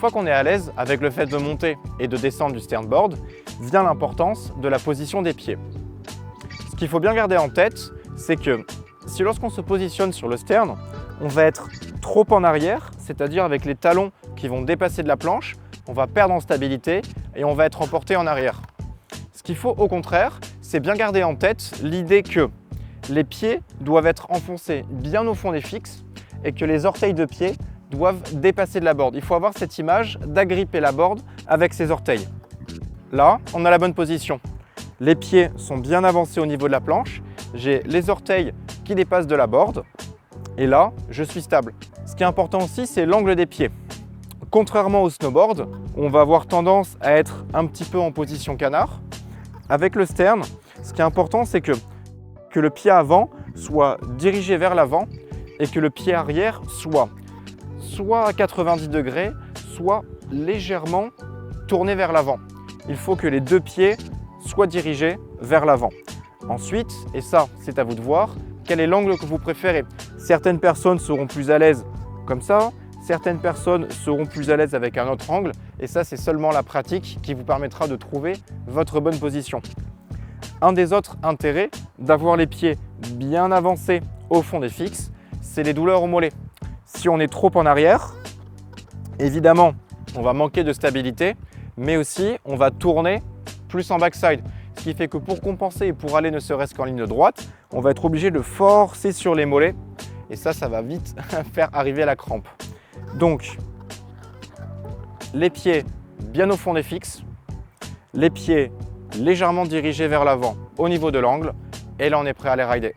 fois qu'on est à l'aise avec le fait de monter et de descendre du sternboard, vient l'importance de la position des pieds. Ce qu'il faut bien garder en tête, c'est que si lorsqu'on se positionne sur le stern, on va être trop en arrière, c'est-à-dire avec les talons qui vont dépasser de la planche, on va perdre en stabilité et on va être emporté en arrière. Ce qu'il faut au contraire, c'est bien garder en tête l'idée que les pieds doivent être enfoncés bien au fond des fixes et que les orteils de pied doivent dépasser de la board. Il faut avoir cette image d'agripper la board avec ses orteils. Là, on a la bonne position. Les pieds sont bien avancés au niveau de la planche. J'ai les orteils qui dépassent de la board. Et là, je suis stable. Ce qui est important aussi, c'est l'angle des pieds. Contrairement au snowboard, on va avoir tendance à être un petit peu en position canard. Avec le stern, ce qui est important, c'est que le pied avant soit dirigé vers l'avant et que le pied arrière soit à 90 degrés, soit légèrement tourné vers l'avant. Il faut que les deux pieds soient dirigés vers l'avant. Ensuite, et ça c'est à vous de voir, quel est l'angle que vous préférez. Certaines personnes seront plus à l'aise comme ça, certaines personnes seront plus à l'aise avec un autre angle et ça c'est seulement la pratique qui vous permettra de trouver votre bonne position. Un des autres intérêts d'avoir les pieds bien avancés au fond des fixes, c'est les douleurs au mollet. Si on est trop en arrière, évidemment, on va manquer de stabilité, mais aussi on va tourner plus en backside. Ce qui fait que pour compenser et pour aller ne serait-ce qu'en ligne droite, on va être obligé de forcer sur les mollets et ça va vite faire arriver la crampe. Donc, les pieds bien au fond des fixes, les pieds légèrement dirigés vers l'avant au niveau de l'angle et là on est prêt à les rider.